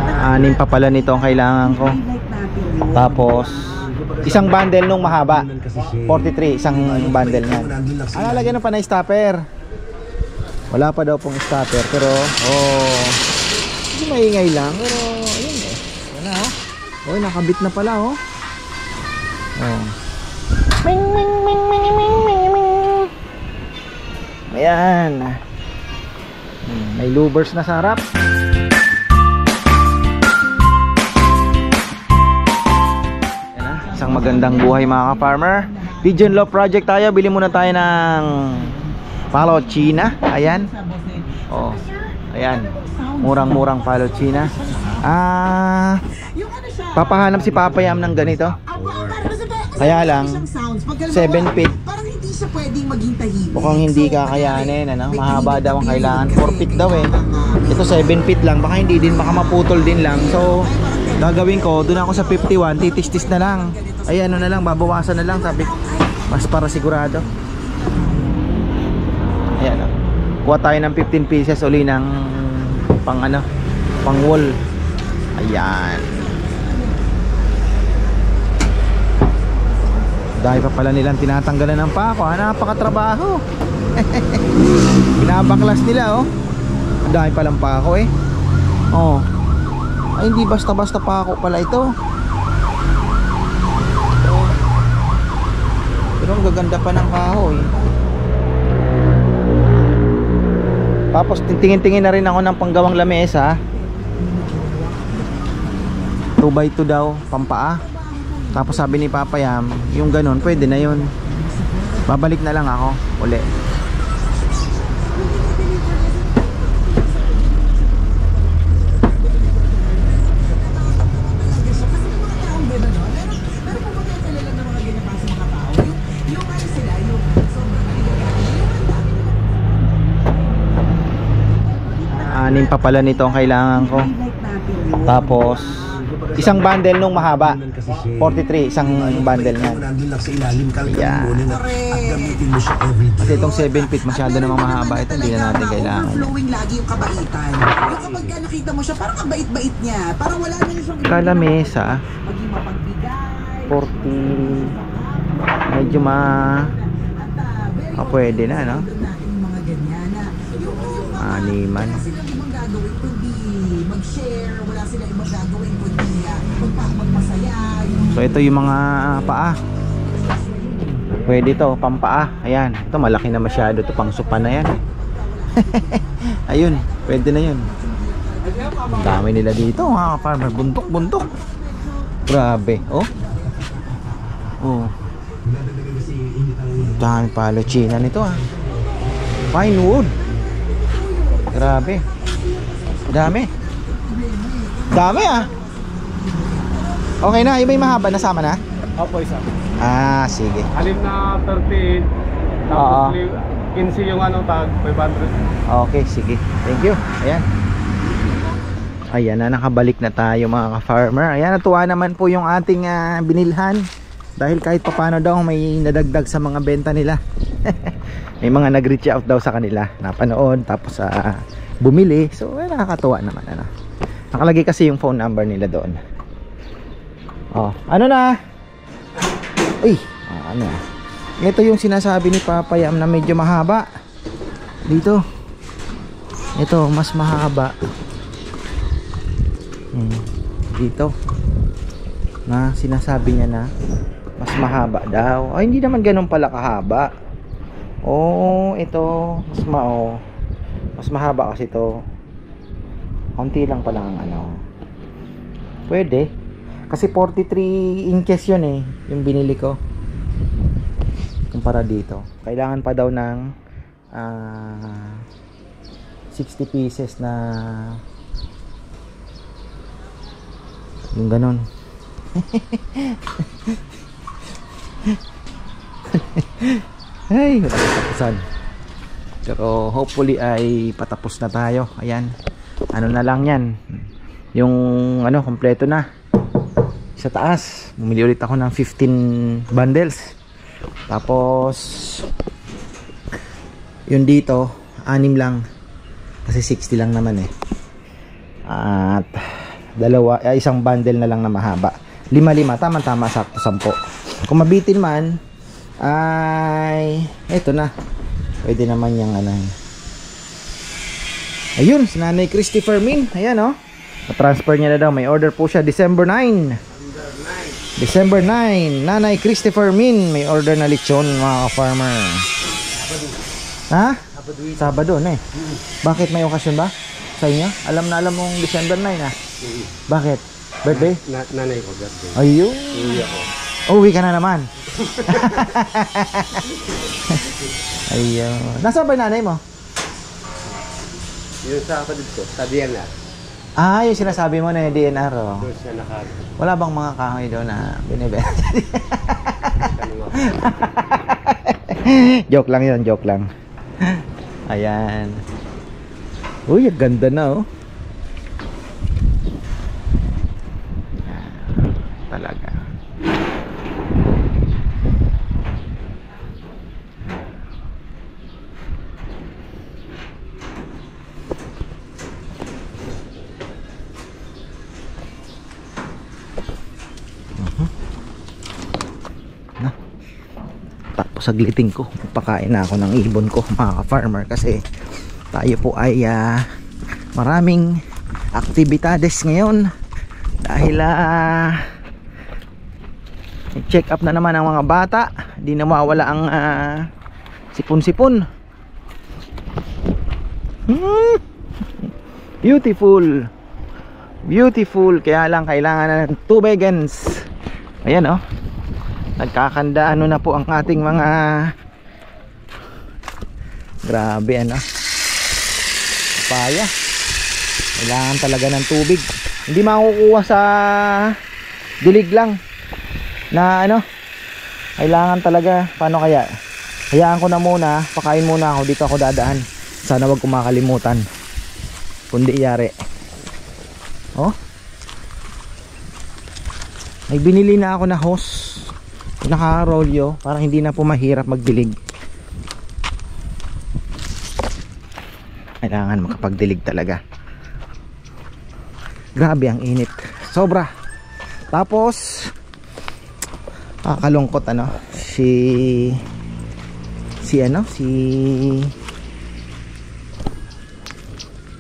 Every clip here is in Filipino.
Anim pa pala nito ang kailangan ko. Tapos isang bundle nung mahaba 43, isang bundle niyan. Lalagyan pa na stopper. Wala pa daw pong stopper, pero maingay lang, pero ayun eh. Wala oh. Oh, nakabit na pala oh. Oh. Ming ming ming ming ming ming ming. Ayan. May louvers na sa harap. Isang magandang buhay mga ka-farmer. Pigeon Loft project tayo. Bili muna tayo ng Palochina. Ayan. Oh, ayan. Murang-murang Palochina. Papahanap si Papa Yam ng ganito. Kaya lang 7 feet. Mukhang hindi kakayanin, ano? Mahaba daw ang kailangan. 4 feet daw eh. Ito 7 feet lang. Baka hindi din, baka maputol din lang. So gagawin ko, doon ako sa 51, titis-tis na lang. Ay ano na lang, babawasan na lang, sabi. Mas para sigurado. Ayan o. Kuha tayo ng 15 pieces uli ng pang ano, pang wall. Ayan. Dahil pa pala nilang tinatanggalan ng pako. Napakatrabaho. Binabaklas nila oh. Dahil palang pako eh. Oh. Ay hindi basta-basta pako pala ito. Pero ang gaganda pa ng kahoy. Tapos tingin-tingin na rin ako ng panggawang lamesa. 2x2 daw, pampaa. Tapos sabi ni Papa Yam, yung ganun, pwede na yun. Babalik na lang ako uli. Anim pa pala nito ang kailangan ko. Tapos isang bundle nung mahaba 43, isang bundle niyan. Yeah. Kasi itong 7 feet masyado namang mahaba. Ito hindi na natin kailangan. Flowing lagi yung kabaitan. Yung kapag nakita mo siya, parang kabait-bait niya. Parang wala na siyang kalamesa maging mapagbigay 40. Medyo pwede na no. Animan. Mag-share, wala sila ibang gagawin kundi magpasaya. So ito yung mga paa. Pwede to, pampaa. Ayan, ito malaki na masyado to, pang sopa na yan. Ayun, pwede na yun. Ang dami nila dito mga farmer, buntok-buntok. Grabe, oh. Oh. Dami Palochina nito ah. Fine wood. Grabe. Dami. Dami ah. Okay na, iba yung mahaba, nasama na? Opo, isa. Sige. Alim na 38. Tapos 15 yung ano tag, 500. Okay, sige. Thank you. Ayan. Ayan na, nakabalik na tayo mga ka-farmer. Ayan, natuwa naman po yung ating binilhan. Dahil kahit papano daw may nadagdag sa mga benta nila. May mga nag-reach out daw sa kanila, napanood, tapos bumili. So nakakatuwa naman ano. Nakalagay kasi yung phone number nila doon. Oh, ano na? Uy, ano? Ito yung sinasabi ni Papa Yam na medyo mahaba. Dito. Ito, mas mahaba. Dito. Na sinasabi niya na mas mahaba daw. Ay, hindi naman ganun pala kahaba. Oh, ito mas mahaba kasi ito. Konti lang pala ang ano. Pwede. Kasi 43 inches yun eh, yung binili ko. Kumpara dito. Kailangan pa daw ng 60 pieces na yung ganun. Ay, wala katapusan. Pero hopefully ay patapos na tayo. Ayan. Ano na lang yan. Yung ano, kompleto na. Sa taas. Bumili ulit ako ng 15 bundles. Tapos yun dito, 6 lang. Kasi 60 lang naman eh. At isang bundle na lang na mahaba. 5, tama sakto 10. Kung mabitin man ay eto na. Pwede naman yung ano. Ayun, si Nanay Christopher Min. Ayan oh. Na-transfer niya na daw. May order po siya December 9. December 9. Nanay Christopher Min. May order na lechon mga ka-farmer. Ha? Sabado na eh. Bakit may okasyon ba? Sa inyo? Alam na alam mong December 9 ah. Bakit? Birthday? Nanay ko birthday. Ayun. Uwi ako. Uwi ka na naman. Ayun. Nasaan ba yung nanay mo? Yung sa kapatid ko, sa DNR. Ah, yung sinasabi mo na yung DNR oh. Doon siya Wala bang mga kahoy doon na binibenta? Joke lang yun, joke lang. Ayan. Uy, ang ganda na oh. Talaga. Tapos saglitin ko, pakain na ako ng ibon ko mga ka-farmer kasi tayo po ay maraming aktibidades ngayon dahil check up na naman ang mga bata, di na mawala ang sipon-sipon. Beautiful, kaya lang kailangan na ng tubegens. Ayan oh, nagkakanda ano na po ang ating mga grabe ano, papaya. Kailangan talaga ng tubig, hindi makukuha sa dilig lang na ano, kailangan talaga. Paano kaya? Hayaan ko na muna, pakain muna ako, dito ako dadaan. Sana wag kumakalimutan kundi iyari. Oh, may binili na ako na hose, naka-rolyo para hindi na po mahirap magdilig. Kailangan makapagdilig talaga. Grabe ang init, sobra. Tapos kalungkot ano, si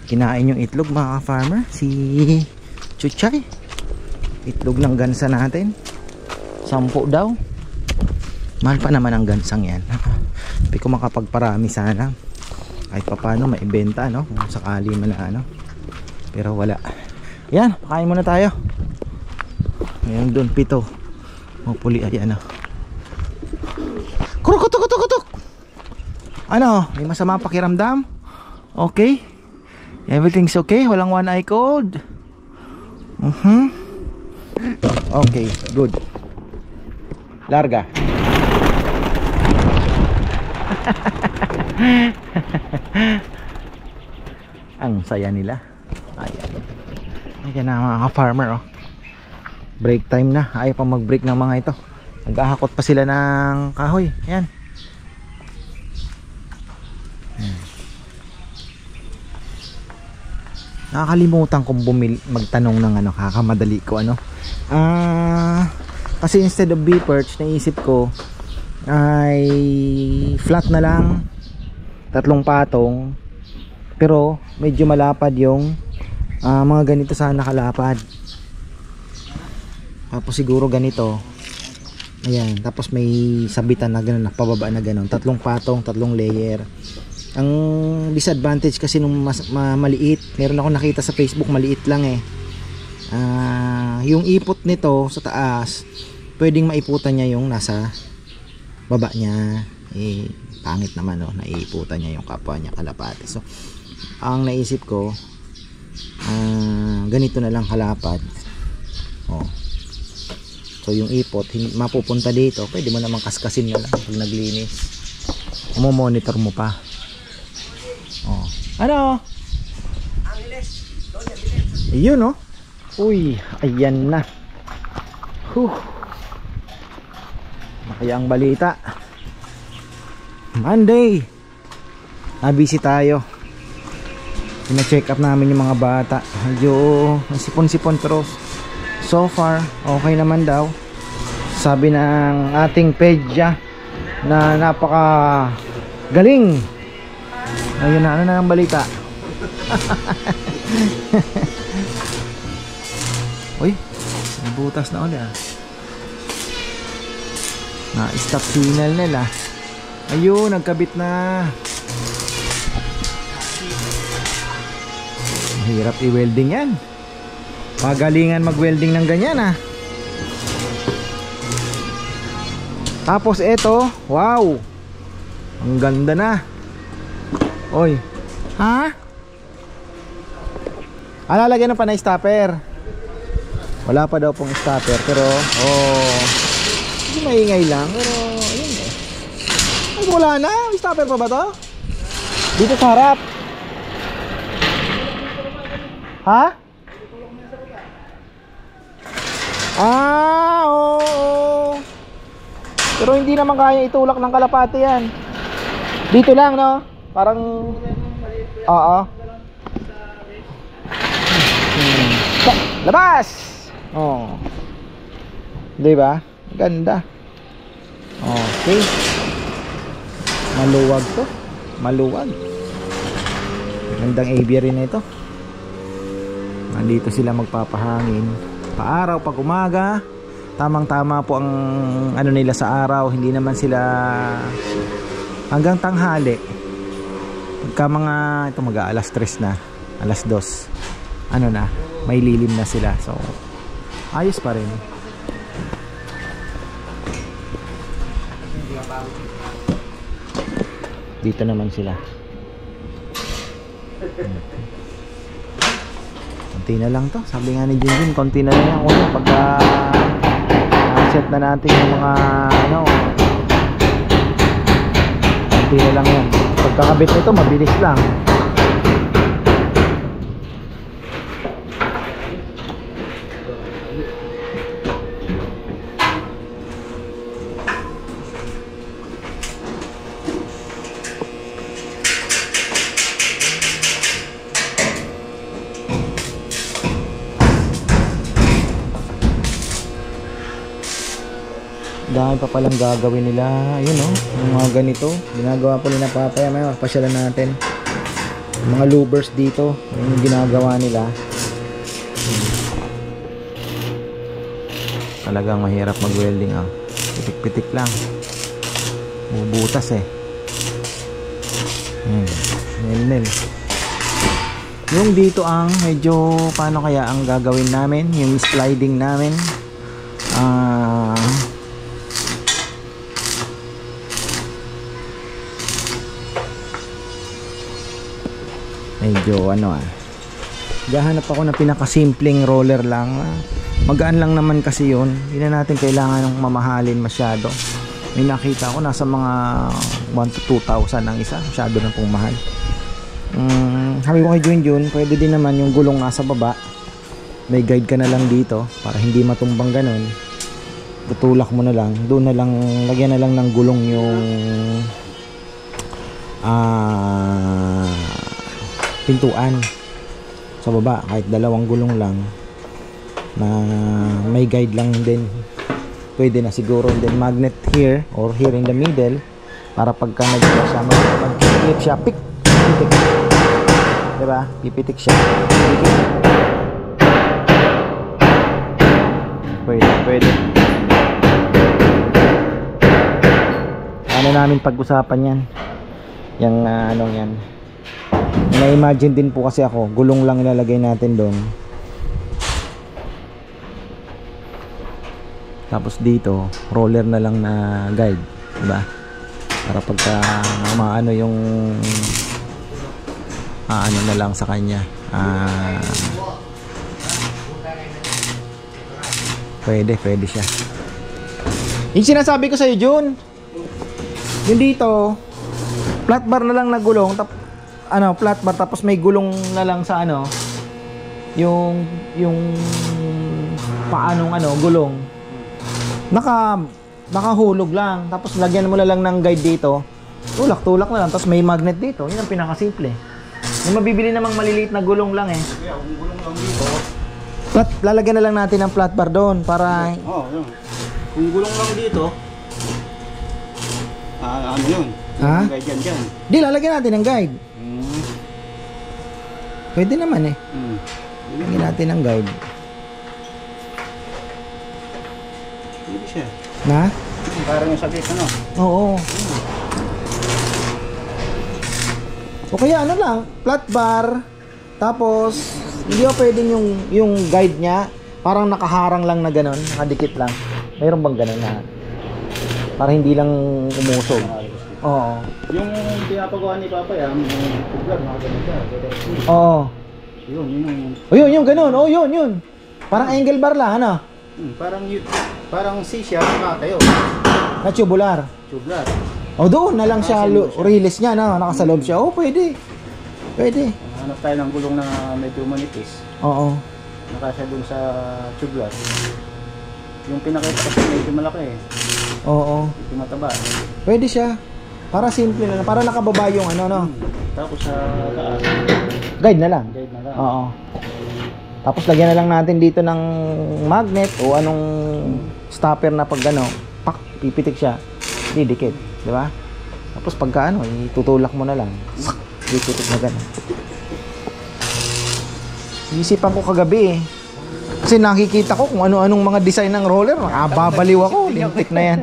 kinain yung itlog mga ka-farmer, si Chuchay. Itlog ng gansa natin 10 daw. Mahal pa naman ang gansang yan. Hindi ko makapagparami sana kahit papano maibenta no, kung sakali man na ano, pero wala. Yan, pakain muna tayo. Ngayon doon 7 puli, ayan o. Kutok. Ano, may masama pakiramdam? Okay, everything's okay, walang one eye cold. Okay, good. Larga. Ang saya nila. Ayan na mga ka-farmer oh. Break time na, ayaw pa mag-break ng mga ito. Naghahakot pa sila ng kahoy. Ayan. Nakakalimutan kong magtanong ng ano, kakamadali ko ano. Kasi instead of bee perch, naisip ko ay flat na lang, 3 patong, pero medyo malapad yung mga ganito sana nakalapad. Tapos siguro ganito, ayan, tapos may sabitan na gano'n, napababa na gano'n, 3 patong, 3 layer. Ang disadvantage kasi nung maliit, meron ako nakita sa Facebook, maliit lang eh. Yung ipot nito sa taas, pwedeng maiputan niya yung nasa baba niya. Pangit naman oh, naiputan niya yung kapwa niya kalapati. So ang naisip ko, ganito na lang kalapad oh. So yung ipot mapupunta dito, pwede mo namang kaskasin na lang pag naglinis. Monitor mo pa oh. Ano? Ayun oh. Uy, ayan na. Kaya ang balita, Monday, nabisi tayo. pina-check up namin yung mga bata. Medyo sipon-sipon pero so far okay naman daw. Sabi ng ating pedya na napaka galing. Ayun na, ano na ang balita? Uy, may butas na ulit na-stop signal nila. Ayun, nagkabit na. Mahirap i-welding yan. Pagalingan mag-welding ng ganyan Tapos eto, wow, ang ganda na. Oy, ha? Lalagyan na pa na stopper. Wala pa daw pong stopper pero hindi maingay lang pero ayun Ay, wala na, stopper pa ba to? Dito sa harap. Ha? Oo. Pero hindi naman kaya itulak ng kalapate yan. Dito lang, no? Parang oo. Labas! Oh. Di ba? Ganda. Okay. Maluwag to. Maluwag. Gandang aviary na ito. Nandito sila magpapahangin. Paaraw, pag umaga. Tamang-tama po ang ano nila sa araw. Hindi naman sila hanggang tanghali. Pagka mga ito mag-aalas 3 na, alas 2, ano na, may lilim na sila. So ayos pa rin. Dito naman sila. Konti na lang to. Sabi nga ni Junjun, konti na lang yan. Pagka set na natin yung mga ano, konti na lang yan. Pagkakabit nito mabilis lang. Dahil pa palang gagawin nila. Ayun yung mga ganito ginagawa po nila papaya. May pasyalan natin yung mga louvers dito. Yung ginagawa nila. Talagang mahirap mag-welding. Pitik-pitik lang. Bubutas nil-nil. Yung dito ang medyo paano kaya ang gagawin namin, yung sliding namin. Medyo gahanap ako na pinakasimpleng roller lang. Magaan lang naman kasi yun. Hindi na natin kailangan ng mamahalin masyado. May nakita ko nasa mga 1 to 2,000 ang isa. Masyado na pong mahal. Sabi ko kay Junjun, pwede din naman yung gulong nasa baba. May guide ka na lang dito para hindi matumbang ganun. Tutulak mo na lang. Doon na lang, lagyan na lang ng gulong yung pintuan sa baba, kahit 2 gulong lang na may guide lang din, pwede na siguro. And then magnet here or here in the middle para pagka mag-clip siya, pipitik, diba? Pipitik siya, pwede. Ano namin pag-usapan yan, yung anong yan. Na-imagine din po kasi ako, gulong lang ilalagay natin doon. Tapos dito, roller na lang na guide, diba? Para pagka maano yung ano na lang sa kanya. Pwede siya. Yung sinasabi ko sa iyo, Jun, yung dito, flat bar na lang na gulong, flat bar, tapos may gulong na lang sa yung paanong gulong. Nakahulog lang, tapos lagyan mo na lang ng guide dito. Tulak na lang, tapos may magnet dito. Yun ang pinakasimple. Yung mabibili namang maliliit na gulong lang eh. Kaya kung gulong lang dito. Lalagyan na lang natin ng flat bar doon para... Oo, yun. Kung gulong lang dito, ano yun? Ha? Guide yan dyan. Di, lalagyan natin ng guide. Pwede naman eh. Lalagyan natin ng guide. Pwede siya. Na? Parang yung sakit, ano? Oo. O kaya ano lang, flat bar, tapos hindi ko pwedeng yung guide niya, parang nakaharang lang na gano'n, nakadikit lang. Mayroon bang gano'n na para hindi lang umusog? Oo. Yung pinapagawa ni Papa yung vlog, mga ganun siya. Oo. Yun. O yun, gano'n. O yun. Parang angle bar lang, ano? Parang C siya, nakatayo. Na tubular. Tubular. O doon na lang siya, release niya, no? Nakasalob siya. O, pwede. Pwede. Hanap tayo ng gulong na medyo manipis. Oo. Nakasya dun sa tubular. Yung pinakita kasi medyo malaki eh. Oo. Medyo mataba. Pwede siya. Para simple na lang. Para nakababa yung ano, no? Tapos sa taas, Guide na lang. guide na lang. Oo. Tapos lagyan na lang natin dito ng magnet o anong stopper na pag ano, pak, pipitik siya. Didikit, di ba? Tapos pagka ano, itutulak mo na lang. Pipitik na gano'n. Isipan ko kagabi eh. Kasi nakikita ko kung ano-anong mga design ng roller. Nakababaliw ako. Lintik na yan.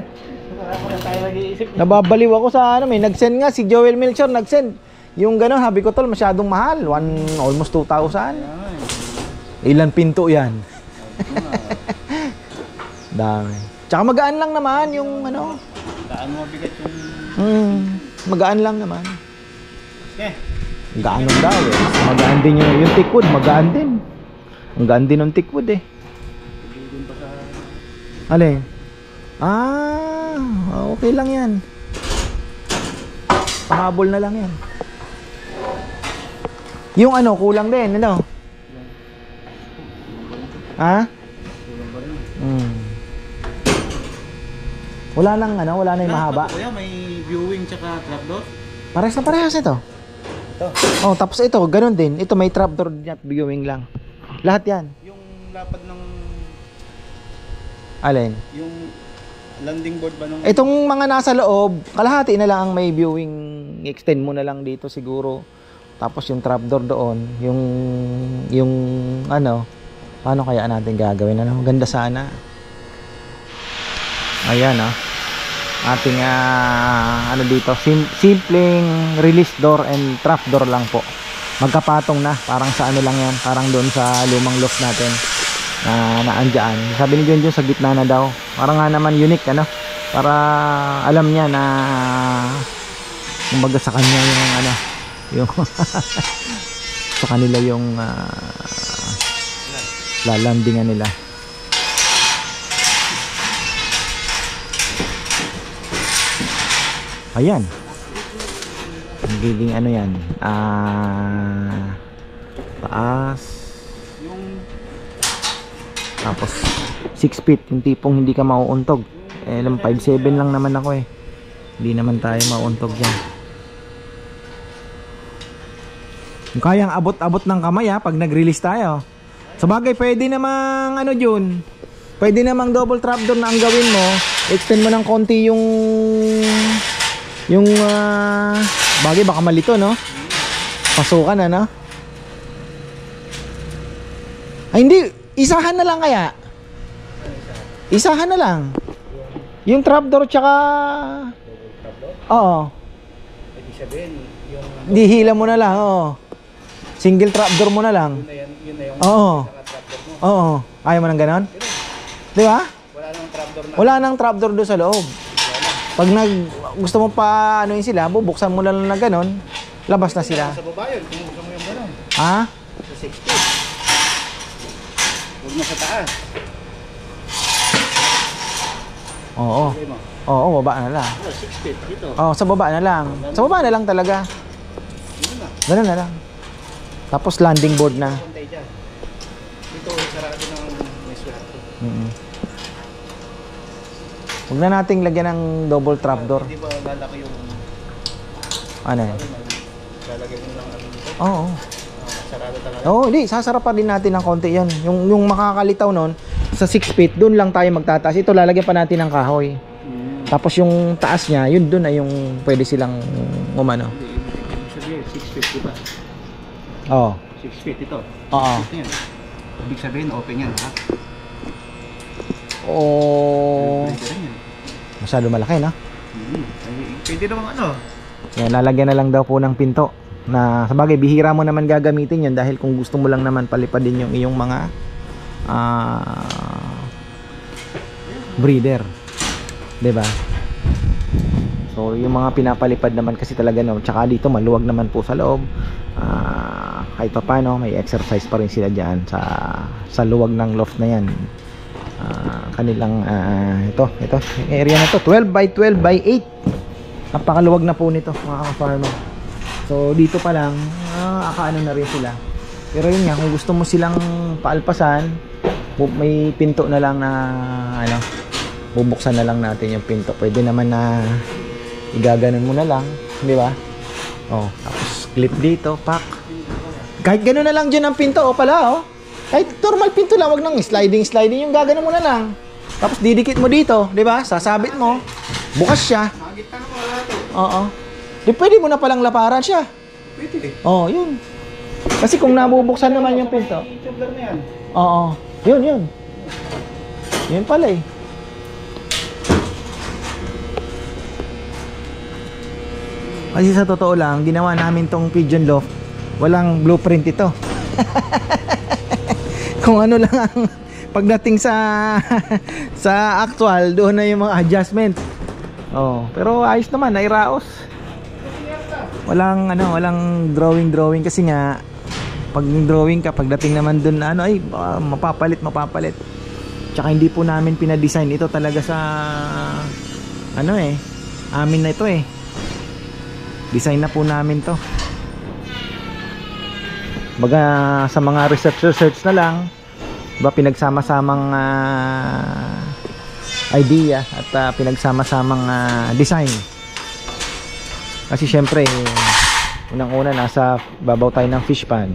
Nababaliw ako sa ano, may nag-send nga si Joel Melchor, nag-send. Yung gano'n, sabi ko tol, masyadong mahal. Almost 2,000. Ilan pinto yan? Dami. Tsaka magaan lang naman yung ano. Daan mo mabigat yung... Magaan lang naman. Eh. Gaan daw eh. Magaan din yung tickwood, magaan din. Ang gaan din ng tickwood eh. Alin? Okay lang yan. Pahabol na lang yan. Yung ano, kulang din, ano? Ha? Wala nang ano, wala na yung mahaba. Kuya, may viewing tsaka trapdoor? Parehas na parehas ito. Ito. Oh, tapos ito, ganun din. Ito may trapdoor din at viewing lang. Lahat yan. Yung lapad ng... Alin? Yung landing board ba nung... Itong mga nasa loob, kalahati na lang ang may viewing. Extend mo na lang dito siguro. Tapos yung trapdoor doon, yung ano, paano kaya natin gagawin? Ano, maganda sana. Ayan ating ano dito, simpleng release door and trap door lang po. Magkapatong na, parang sa ano lang yan, parang doon sa lumang loft natin na naandyan. Sabi ni Junjun sa gitna na daw. Parang nga naman unique ano, para alam niya na kumbaga sa kanya yung ano, yung sa kanila yung lalandingan nila. Ayan. Magiging ano yan, taas, tapos 6 feet, yung tipong hindi ka mauuntog. 5'7" lang naman ako eh, hindi naman tayo mauuntog dyan. Kung kayang abot-abot ng kamay pag nag-release tayo. Sabagay pwede namang ano Jun, pwede namang double trapdoor na ang gawin mo, extend mo ng konti yung bagay baka malito no, pasukan na no. Ay hindi, isahan na lang kaya, isahan na lang yung trapdoor tsaka oo, dihila mo na lang, oo, single trapdoor mo na lang, oo, oo, ayaw mo ng ganon, di ba? Wala nang trapdoor doon sa loob. Pag gusto mo pa ano yun sila, bubuksan mo lang na ganon, labas na sila. Sa baba yun, kung gusto mo yung gano'n. Ha? Sa 6 feet. Huwag mo sa taas. Oo. Oo, baba na lang. 6 feet dito. Oo, sa baba na lang. Sa baba na lang talaga. Ganun na lang. Tapos landing board na. Dito, sarado ng meswerte. Huwag na nating lagyan ng double trapdoor. Hindi ba lalaki yung... Ano yun? Lalagyan mo lang ano dito? Oo. Sarado talaga. Oo, hindi. Sasara pa din natin ng konti yan. Yung makakalitaw nun, sa 6 feet, doon lang tayo magtataas. Ito, lalagyan pa natin ng kahoy. Tapos yung taas niya, yun doon ay yung pwede silang umano. Ibig sabihin, 6 feet diba? Oo. 6 feet ito. Oo. 6 feet yan. Ibig sabihin, open yan, ha? Oo. Pwede rin yan. Masyado malaki, no? Pwede naman ano? Yan, lalagyan na lang daw po ng pinto. Na sabagay, bihira mo naman gagamitin yan dahil kung gusto mo lang naman palipadin yung iyong mga breeder. 'Di ba? So, yung mga pinapalipad naman kasi talaga no, tsaka dito maluwag naman po sa loob. Kahit pa paano, may exercise pa rin sila diyan sa luwag ng loft na 'yan. Kanilang ito area na to 12 by 12 by 8. Napakaluwag na po nito, mga ka-farmer. So, dito pa lang akaano na rin sila. Pero yun nga, kung gusto mo silang paalpasan, may pinto na lang na ano, bubuksan na lang natin yung pinto. Pwede naman na igaganon mo na lang, di ba? Oh, tapos clip dito, pak. Kahit gano'n na lang dyan ang pinto, oh pala, oh. Kahit normal pinto lang, wag nang sliding yung gaganon mo na lang. Tapos didikit mo dito, di ba? Sasabit mo, bukas siya. Oo. Di pwede mo na palang laparan siya. Pwede. Oh, yun. Kasi kung nabubuksan naman yung pinto. Tubular na yan. Oo. Yun. Yun pala eh. Kasi sa totoo lang, ginawa namin tong pigeon loft. Walang blueprint ito. Kung ano lang ang pagdating sa actual, doon na yung mga adjustment. Oh, pero ayos naman, nairaos. Walang drawing kasi nga pag drawing ka, pagdating naman dun na ay mapapalit. Tsaka hindi po namin pinadesign ito talaga sa amin na ito eh. Design na po namin to. Baga sa mga research na lang, ba pinagsama-samang idea at pinagsama-samang design. Kasi syempre unang-una nasa babaw tayo ng fish pond.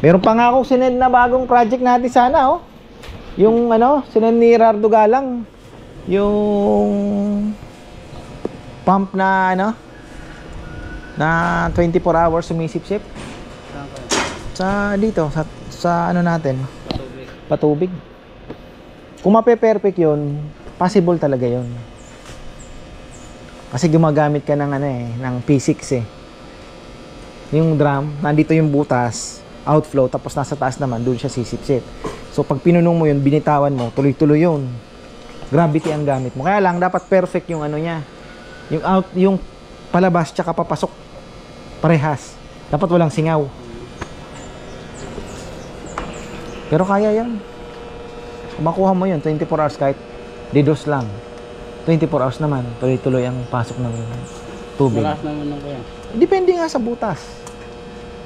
Meron pa nga akong sinend na bagong project natin sana oh. Yung sinend ni Rardo Galang. Yung pump na na 24 hours sumisip-sip. Sa dito sa natin. Patubig. Kung mape-perfect 'yun, possible talaga 'yun. Kasi gumagamit ka ng ng P6 eh. Yung drum, nandito yung butas, outflow, tapos nasa taas naman, doon siya sisip-sip. So pag pinunong mo yun, binitawan mo, tuloy-tuloy yun. Gravity ang gamit mo. Kaya lang, dapat perfect yung niya. Yung palabas, tsaka papasok. Parehas. Dapat walang singaw. Pero kaya yan. Kung makuha mo yun, 24 hours kahit DDoS lang. 24 hours naman, tuloy-tuloy ang pasok ng tubig. Malakas naman lang kaya. Depende nga sa butas.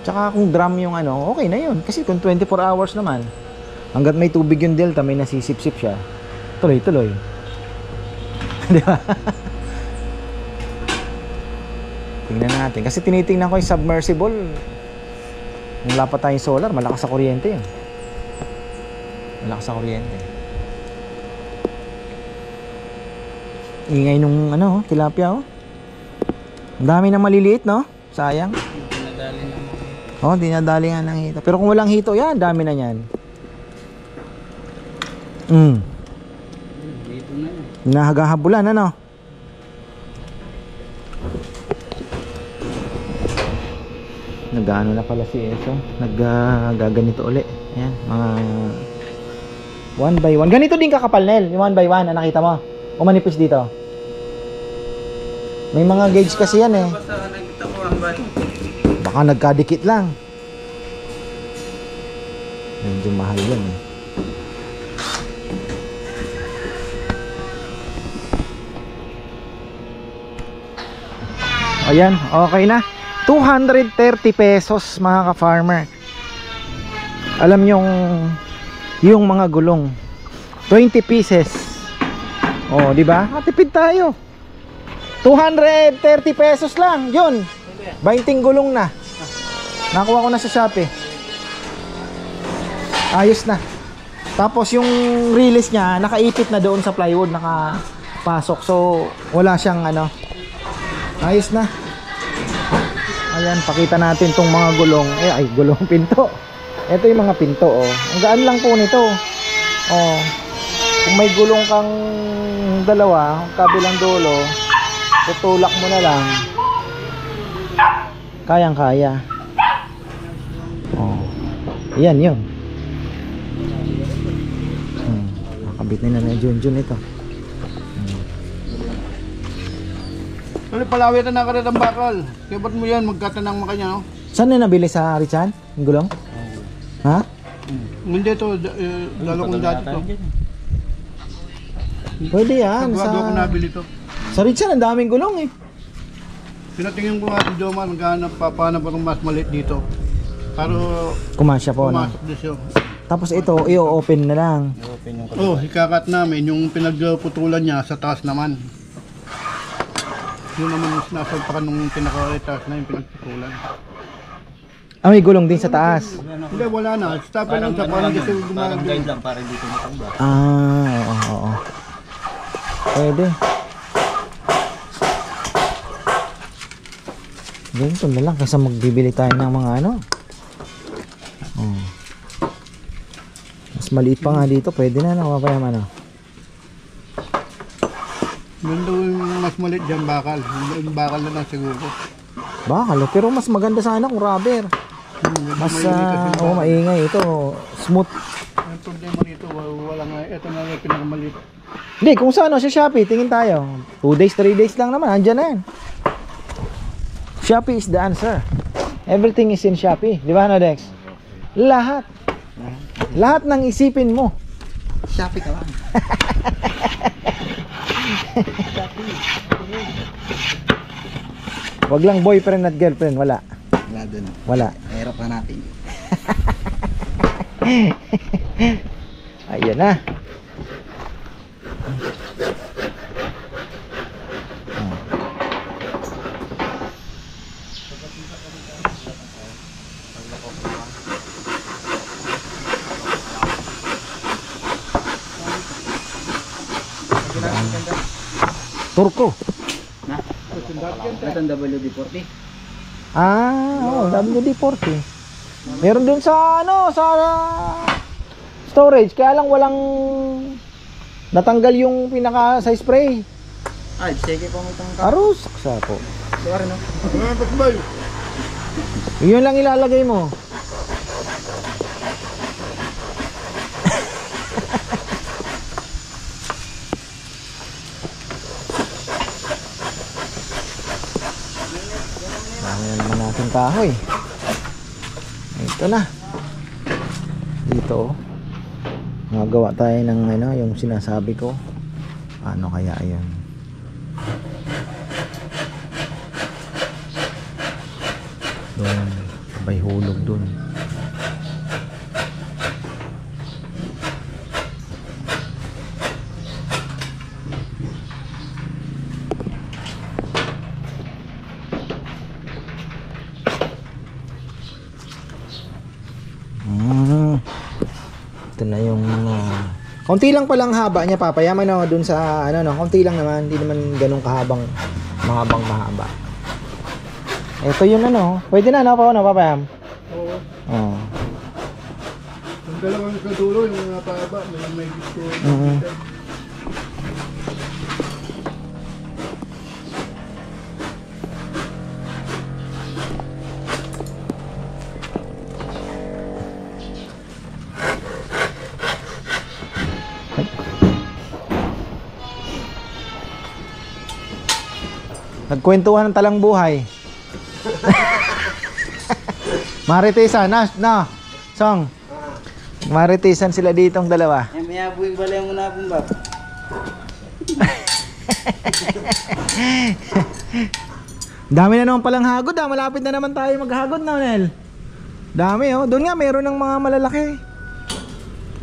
Tsaka kung drum yung okay na yun. Kasi kung 24 hours naman, hanggat may tubig yung delta, may nasisip-sip siya, tuloy-tuloy. Di ba? Tingnan natin. Kasi tinitingnan ko yung submersible. Nung lapat tayong solar, malakas sa kuryente yun. Malakas sa kuryente. Ingay nung tilapia oh. Ang dami ng maliliit no? Sayang. Dinadali lang. Oh, dinadali nga ng hito. Pero kung walang hito, yan, dami na yan. Dito na yan. Nahagahabulan Nag-ano na pala si Eso. Nag-gaganito uli. Ayan, mga 1 by 1. Ganito din kakapal, Nel. Yung 1 by 1 na nakita mo. O manipis dito. May mga gauge kasi yan eh. Basta nakita ko ang bali. Baka nagkadikit lang. Medyo mahal yan eh. Ayan, okay na. 230 pesos mga ka-farmer. Alam yung mga gulong 20 pieces. Oh, di ba? Tipid tayo. 230 pesos lang. 'Yun. 20 gulong na. Nakuha ko na sa Shopee. Ayos na. Tapos yung release niya, nakaipit na doon sa plywood, nakapasok. So, wala siyang ano. Ayos na. Ayan, pakita natin tong mga gulong. Ay, gulong pinto. Ito yung mga pinto, oh. Ang gaan lang po nito. Oh. Kung may gulong kang dalawa, kabilang dulo, tutulak mo na lang. Kayang-kaya. Oh. Ayan yun. Nakabit na na Junjun ito. Ano palawitan na ka rin ang bakal. Kaya ba't mo yan? Magkatanang makanya, no? Saan na nabili sa Richan? Yung gulong? Ha? Hindi ito, lalo kong dati to. Pwede yan. Nagwado ko nabili to. Sa Richan, ang daming gulong eh. Pinatingin ko nga si Jomar, maghanap pa paano pa mas maliit dito. Para Kumasya po na. pumasok din siya. Tapos ito, i-open na lang. Oh, ikakat namin, yung pinagputulan niya sa taas naman. Yun naman yung sinasalpakan nung pinaka-taas na yung pinagputulan. Ah, may gulong din sa taas. Hindi, wala na. Stopper lang sa parang gusto gumagawin. Parang guide lang para dito matamba. Ah, oo. Pwede. Ganito na lang kasi magbibili tayo ng mga ano. Oh. Mas maliit pa nga dito, pwede na no, mapayam ano. Ganda yung mas maliit dyan, bakal. Yung bakal na lang siguro. Bakal, pero mas maganda sana kung rubber. Mas maingay ito, smooth. Ang problema nito, wala nga. Ito na yung pinakamaliit. Hindi, kung sa ano, sa Shopee, tingin tayo. 2 days, 3 days lang naman, andyan na yan. Shopee is the answer. Everything is in Shopee. Di ba, no, Dex? Lahat. Lahat ng isipin mo. Shopee ka lang. Wag lang boyfriend at girlfriend, wala. Wala dun. Wala. Hirap na natin. Ayan na. Turko. Ito ang WD-40. Ah, oh, WD-40. Meron dun sa ano, sa storage, kaya lang walang natanggal yung pinaka sa spray. Ay, sige pa mo itong Arus, saksa po. Sorry, no? Yun lang ilalagay mo. Dami na naman natin kahoy. Ito na. Dito magawa tayo ng ano, yung sinasabi ko. Ano kaya yun? Doon, sabay hulog doon. Ito na yung konti lang palang haba niya, papayaman no, dun sa ano no, konti lang naman, hindi naman ganun mahabang mahaba. Ito yun ano, pwede na no, papayam. Oo. Oh. Yung dalawang sa dulo, yung napahaba, may gusto. Nagkwentuhan ng talang buhay. Maritisan, na, Song. Maritisan sila ditong dalawa. May abuing balay mo na pong bab. Dami na naman palang hagod, malapit na naman tayo maghagod na, Nel. Dami oh, doon nga meron ng mga malalaki.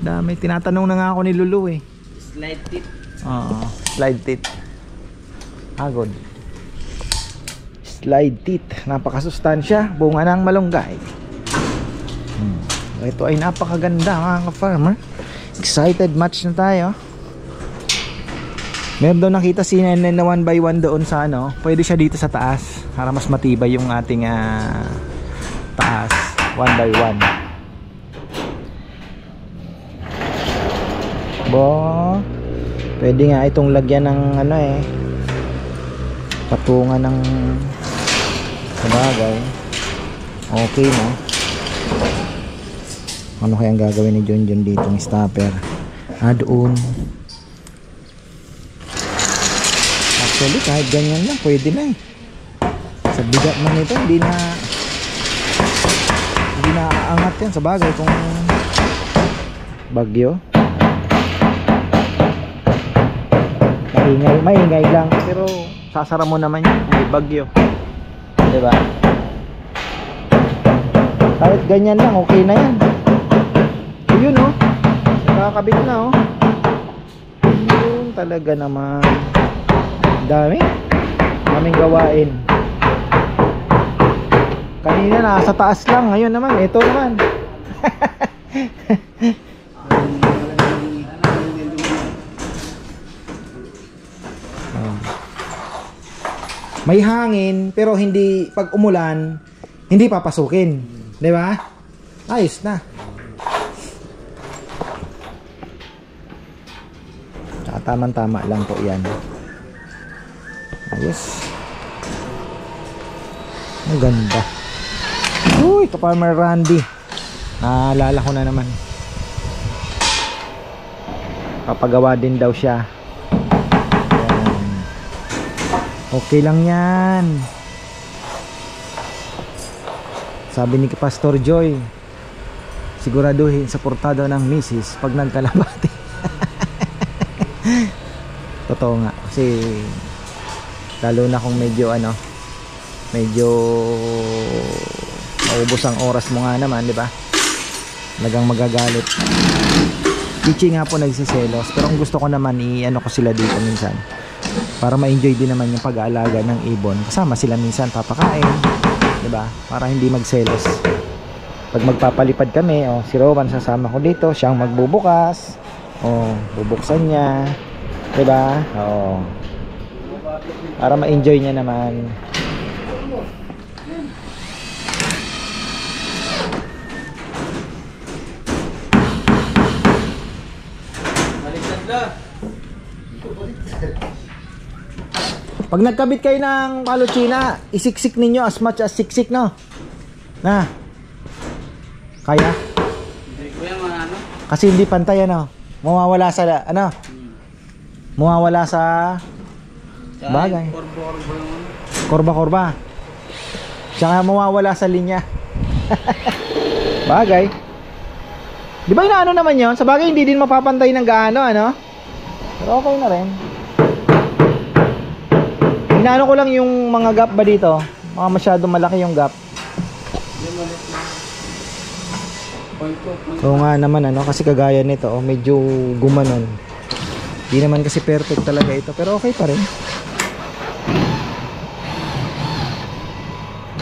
Dami, tinatanong na nga ako ni Lulu eh. Slide tip. Oo, slide tip. Hagod. slide teeth, napakasustansya, bunga ng malunggay. Ito ay napakaganda mga ka-farmer. Excited match na tayo. Meron daw nakita si Nenen na 1x1 doon sa ano. Pwede siya dito sa taas para mas matibay yung ating taas 1x1. Pwede nga itong lagyan ng ano patungan ng sabagay. Okay na. Ano kayang gagawin ni John dito ng stopper? Doon. Actually kahit ganyan lang pwede na sa bigat man ito hindi na aangat yan, sa bagay kung bagyo maingay lang, pero sasara mo naman yun may bagyo, diba? Kahit ganyan lang okay na yan. Yun nakakabit na yun talaga naman. daming gawain. Kanina nasa taas lang, ngayon naman ito naman. May hangin pero hindi, pag umulan hindi papasukin, 'di ba? Ayos na. Tama-tama lang po 'yan. Ayos. Ang ganda. Uy, Ka-Farmer Randy. Naalala ko na naman. Papagawa din daw siya. Ayan. Okay lang yan. Sabi ni Pastor Joy, siguraduhin suportado ng misis pag nagkalabati. Totoo nga. Kasi lalo na kung medyo medyo maubos ang oras mo nga naman, di ba? Talagang magagalit. Pichi nga po nagsiselos, pero ang gusto ko naman ko sila dito minsan para ma-enjoy din naman yung pag-aalaga ng ibon. Kasama sila minsan papakain, di ba? Para hindi magselos. Pag magpapalipad kami, si Rowan sasama ko dito, siyang magbubukas. Bubuksan niya, di ba? Para ma-enjoy niya naman. Pag nagkabit kayo ng palutsina, isiksik ninyo as much as siksik, no? Na. Kaya? Hindi ko yan Kasi hindi pantay, mawawala sa mawawala sa bagay. Korba. Tsaka mawawala sa linya. Bagay. Di ba inaano naman yon? Sa bagay hindi din mapapantay ng gaano, Pero okay na rin. Inaano ko lang yung mga gap ba dito? Mga masyadong malaki yung gap. So nga naman kasi kagaya nito, medyo gumanon. Hindi naman kasi perfect talaga ito, pero okay pa rin.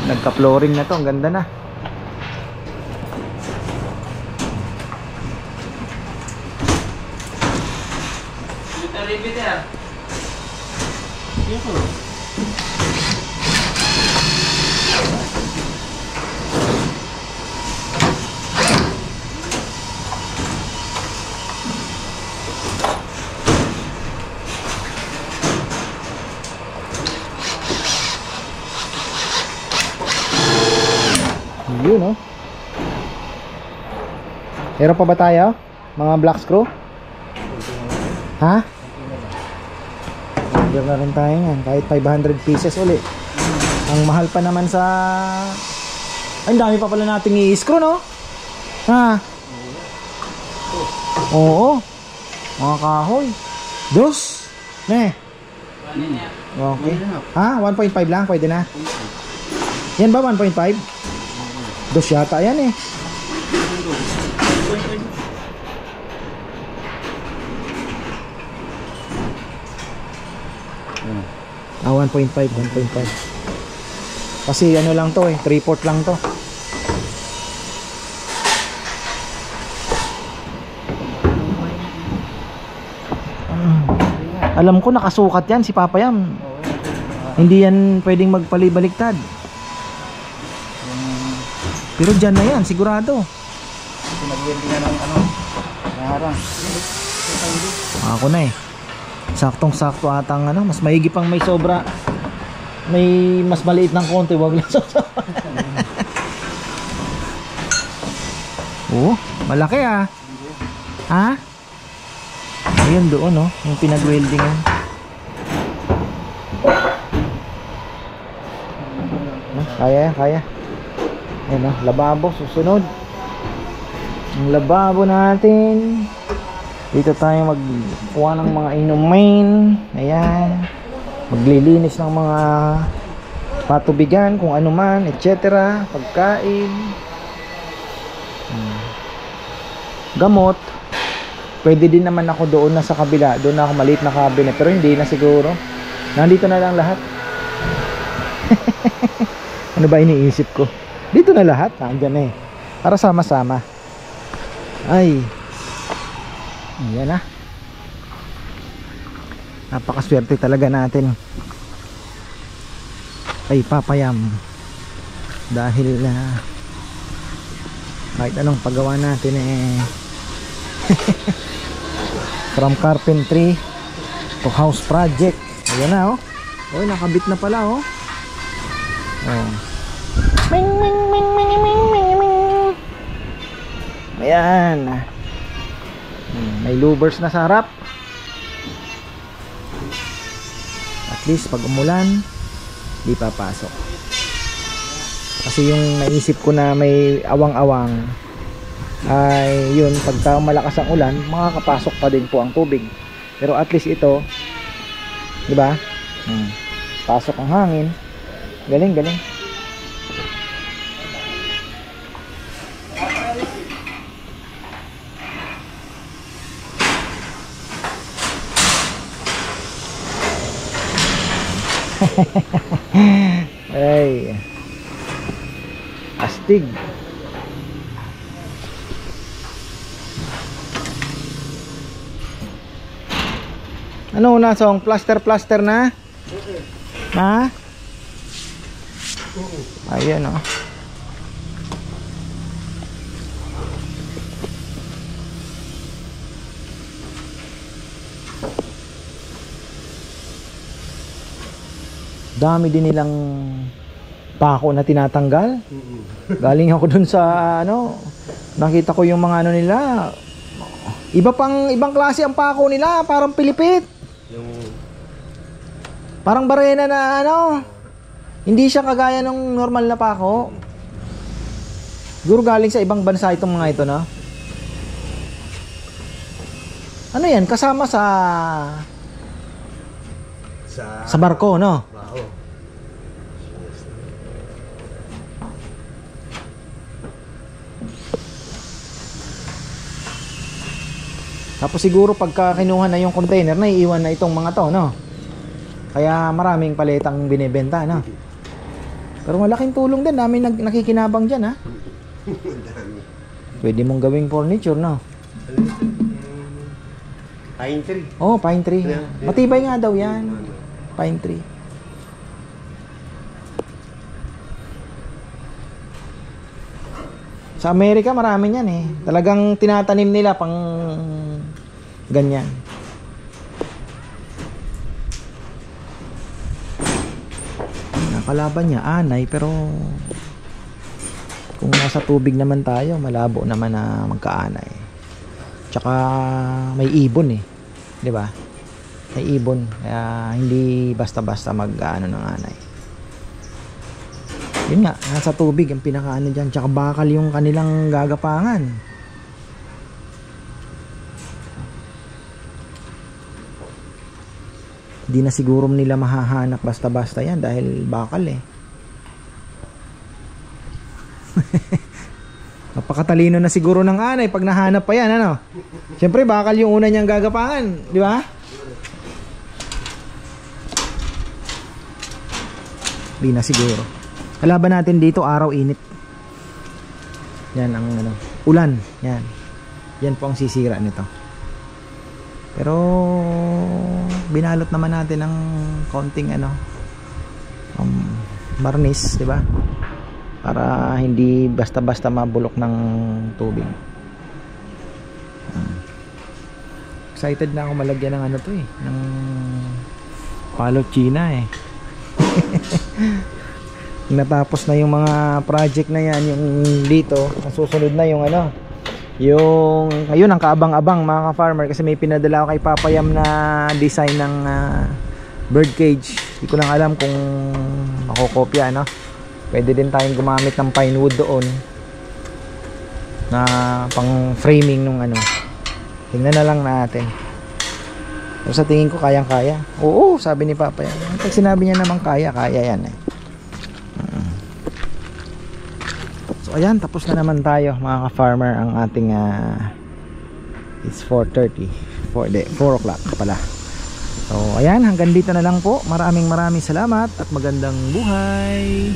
Nagka-flooring na to, ang ganda na. Yun, Meron pa ba tayo? Mga black screw? Ha? Order na rin tayo yan. Kahit 500 pieces uli. Ang mahal pa naman sa... Ay, dami pa pala nating i-screw, no? Ha? Oo. Mga kahoy. Dos. Ne. Okay. Ha? 1.5 lang? Pwede na? Yan ba 1.5? Dos yata yan 1.5. Kasi ano lang to 3/4 lang to. Alam ko nakasukat yan si Papa Yam. Hindi yan pwedeng magpalibaliktad. Pero dyan na yan, sigurado. Pinag-weldingan ng ano, naharang. Ako na eh. Saktong-sakto atang ano, mas maigi pang may sobra. May mas maliit ng konti, wag lang sobra. Oh, malaki ah. Ha? Ayun doon oh, yung pinag-weldingan. Kaya, kaya. Ayun oh, lababo, susunod. Ang lababo natin. Dito tayo magkuha ng mga inumin. Ayan. Maglilinis ng mga patubigan, kung ano man, etc. Pagkain. Gamot. Pwede din naman ako doon na sa kabila. Doon na ako maliit na cabinet. Pero hindi na siguro. Nandito na lang lahat. Ano ba iniisip ko? Dito na lahat. Nandiyan eh. Para sama-sama. Ay. Ayan na. Napakaswerte talaga natin. Ay Papa Yam. Dahil kahit anong paggawa natin eh from carpentry to house project. Ayan na oh. Oy, nakabit na pala oh. Oh. Ming ming ming ming ming ming ming. Ayan. May louvers na sa harap. At least pag umulan di papasok. Kasi yung naisip ko na may awang-awang ay yun, pagka malakas ang ulan makakapasok pa din po ang tubig. Pero at least ito, di ba? Pasok ang hangin. Galing, galing. Ay. Astig. Ano na song? Plaster na? Ha? Ayan oh. Dami din nilang pako na tinatanggal. Galing ako dun sa ano, nakita ko yung mga ano nila. Ibang klase ang pako nila, parang pilipit. Parang barena na ano. Hindi siya kagaya ng normal na pako. Siguro galing sa ibang bansa itong mga ito, no? Ano yan? Kasama sa barko, no? Tapos siguro pagka kinuha na yung container, naiiwan na itong mga to, no? Kaya maraming paletang binebenta, no? Pero malaking tulong din, dami nakikinabang dyan, ha? Pwede mong gawing furniture, no? Pine tree. Oh, pine tree. Matibay nga daw yan. Pine tree. Sa Amerika marami yan eh. Talagang tinatanim nila pang ganyan. Nakalaban niya anay, pero kung nasa tubig naman tayo, malabo naman na magkaanay. Tsaka may ibon eh, 'di ba? May ibon, kaya hindi basta-basta mag-ano ng anay. Yun nga, nasa tubig ang pinakaano diyan, tsaka bakal yung kanilang gagapangan. Hindi na siguro nila mahahanap basta-basta yan dahil bakal eh. Napakatalino na siguro ng anay pag nahanap pa yan, ano? Siyempre bakal yung una niyang gagapangan, di ba? Hindi na siguro. Kalaban natin dito araw init. Yan ang ano, ulan. Yan. Yan po ang sisira nito. Pero binalot naman natin ng konting ano, varnish, di ba? Para hindi basta-basta mabulok ng tubig. Excited na ako malagyan ng ano to eh, ng Palo China eh. Natapos na yung mga project na yan, yung dito, nasusunod na yung ano, yung ayun ang kaabang-abang mga ka-farmer, kasi may pinadala ako kay Papayam na design ng bird cage. Hindi ko lang alam kung makokopya, no? Pwede din tayong gumamit ng pine wood doon na pang framing nung ano. Tingnan na lang natin. Pero sa tingin ko kayang-kaya. Oo, sabi ni Papa yan. Pag sinabi niya naman kaya yan eh. So ayan, tapos na naman tayo mga ka-farmer ang ating it's 4:30. 4 o'clock pala. So ayan, hanggang dito na lang po. Maraming salamat at magandang buhay.